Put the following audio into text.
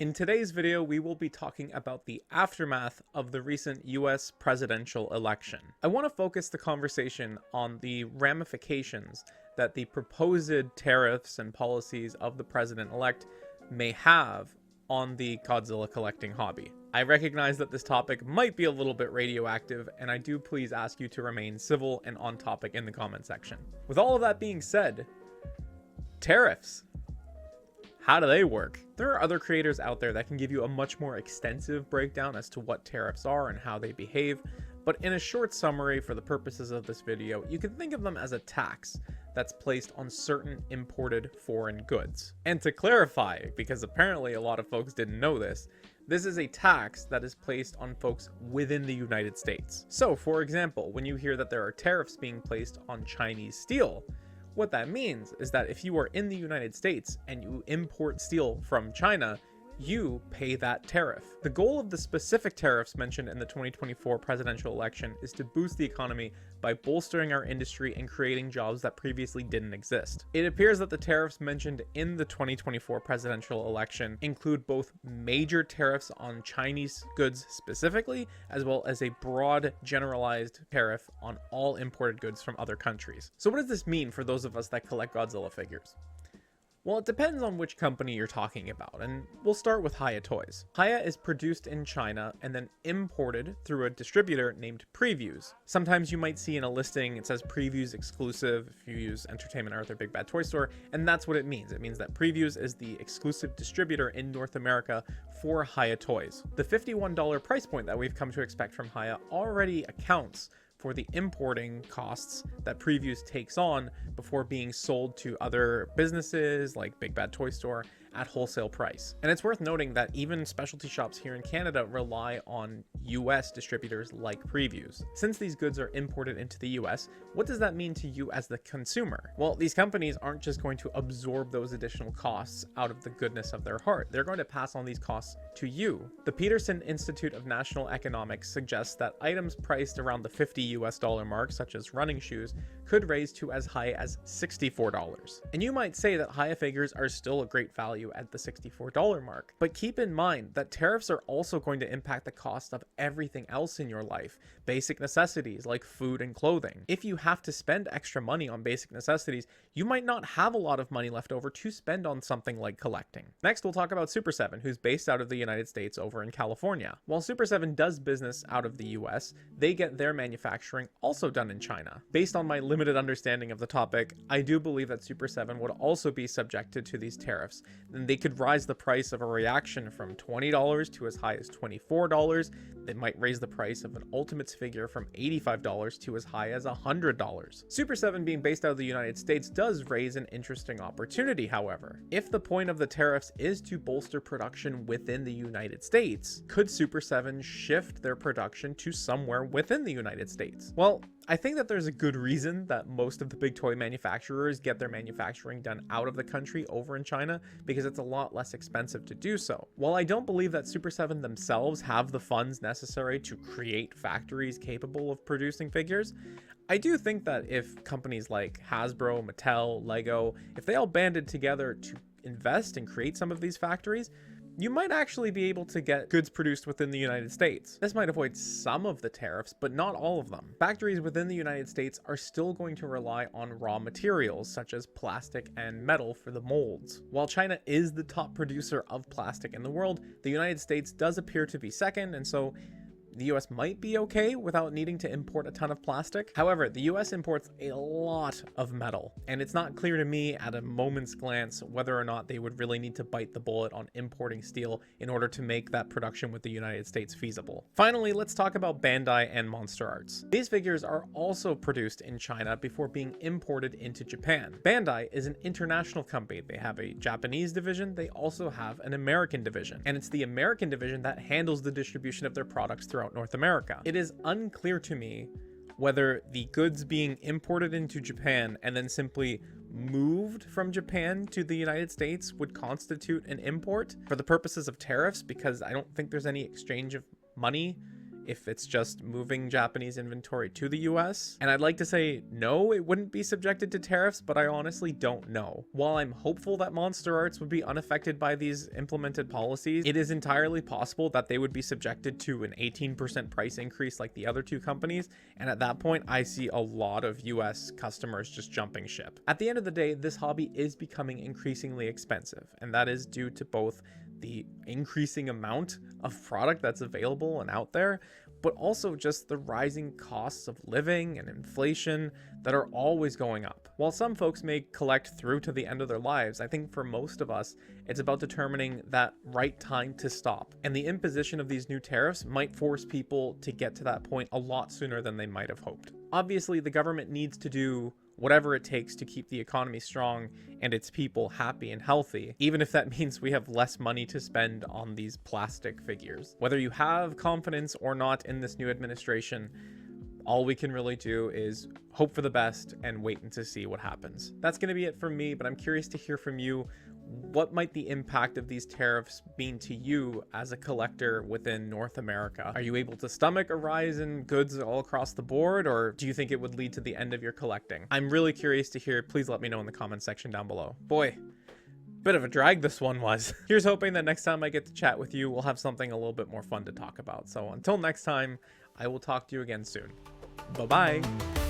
In today's video, we will be talking about the aftermath of the recent US presidential election. I want to focus the conversation on the ramifications that the proposed tariffs and policies of the president-elect may have on the Godzilla collecting hobby. I recognize that this topic might be a little bit radioactive, and I do please ask you to remain civil and on topic in the comment section. With all of that being said, tariffs. How do they work? There are other creators out there that can give you a much more extensive breakdown as to what tariffs are and how they behave, but in a short summary for the purposes of this video, you can think of them as a tax that's placed on certain imported foreign goods. And to clarify, because apparently a lot of folks didn't know this is a tax that is placed on folks within the United States. So, for example, when you hear that there are tariffs being placed on Chinese steel, what that means is that if you are in the United States and you import steel from China, you pay that tariff. The goal of the specific tariffs mentioned in the 2024 presidential election is to boost the economy by bolstering our industry and creating jobs that previously didn't exist. It appears that the tariffs mentioned in the 2024 presidential election include both major tariffs on Chinese goods specifically, as well as a broad generalized tariff on all imported goods from other countries. So what does this mean for those of us that collect Godzilla figures? Well, it depends on which company you're talking about, and we'll start with Hiya Toys. Hiya is produced in China and then imported through a distributor named Previews. Sometimes you might see in a listing it says Previews exclusive if you use Entertainment Earth or Big Bad Toy Store, and that's what it means. It means that Previews is the exclusive distributor in North America for Hiya Toys. The $51 price point that we've come to expect from Hiya already accounts for the importing costs that Previews takes on before being sold to other businesses like Big Bad Toy Store at wholesale price. And it's worth noting that even specialty shops here in Canada rely on US distributors like Previews. Since these goods are imported into the US, what does that mean to you as the consumer? Well, these companies aren't just going to absorb those additional costs out of the goodness of their heart. They're going to pass on these costs to you. The Peterson Institute of National Economics suggests that items priced around the $50 mark, such as running shoes, could raise to as high as $64. And you might say that Hiya figures are still a great value at the $64 mark, but keep in mind that tariffs are also going to impact the cost of everything else in your life, basic necessities like food and clothing. If you have to spend extra money on basic necessities, you might not have a lot of money left over to spend on something like collecting. Next, we'll talk about Super 7, who's based out of the United States over in California. While Super 7 does business out of the US, they get their manufacturing also done in China. Based on my limited understanding of the topic, I do believe that Super 7 would also be subjected to these tariffs. Then they could rise the price of a reaction from $20 to as high as $24. They might raise the price of an Ultimates figure from $85 to as high as $100. Super 7 being based out of the United States does raise an interesting opportunity, however. If the point of the tariffs is to bolster production within the United States, could Super 7 shift their production to somewhere within the United States? Well, I think that there's a good reason that most of the big toy manufacturers get their manufacturing done out of the country over in China, because it's a lot less expensive to do so. While I don't believe that Super 7 themselves have the funds necessary to create factories capable of producing figures, I do think that if companies like Hasbro, Mattel, Lego, if they all banded together to invest and create some of these factories, you might actually be able to get goods produced within the United States. This might avoid some of the tariffs, but not all of them. Factories within the United States are still going to rely on raw materials such as plastic and metal for the molds. While China is the top producer of plastic in the world, the United States does appear to be second, and so the US might be okay without needing to import a ton of plastic. However, the US imports a lot of metal, and it's not clear to me at a moment's glance whether or not they would really need to bite the bullet on importing steel in order to make that production with the United States feasible. Finally, let's talk about Bandai and Monster Arts. These figures are also produced in China before being imported into Japan. Bandai is an international company. They have a Japanese division, they also have an American division, and it's the American division that handles the distribution of their products throughout North America. It is unclear to me whether the goods being imported into Japan and then simply moved from Japan to the United States would constitute an import for the purposes of tariffs, because I don't think there's any exchange of money if it's just moving Japanese inventory to the US. And I'd like to say no, it wouldn't be subjected to tariffs, but I honestly don't know. While I'm hopeful that Monster Arts would be unaffected by these implemented policies, it is entirely possible that they would be subjected to an 18% price increase like the other two companies, and at that point I see a lot of US customers just jumping ship. At the end of the day, this hobby is becoming increasingly expensive, and that is due to both the increasing amount of product that's available and out there, but also just the rising costs of living and inflation that are always going up. While some folks may collect through to the end of their lives, I think for most of us, it's about determining that right time to stop. And the imposition of these new tariffs might force people to get to that point a lot sooner than they might have hoped. Obviously, the government needs to do whatever it takes to keep the economy strong and its people happy and healthy, even if that means we have less money to spend on these plastic figures. Whether you have confidence or not in this new administration, all we can really do is hope for the best and wait and to see what happens. That's going to be it from me, but I'm curious to hear from you. What might the impact of these tariffs mean to you as a collector within North America? Are you able to stomach a rise in goods all across the board, or do you think it would lead to the end of your collecting? I'm really curious to hear. Please let me know in the comments section down below. Boy, bit of a drag this one was. Here's hoping that next time I get to chat with you, we'll have something a little bit more fun to talk about. So until next time, I will talk to you again soon. Bye-bye.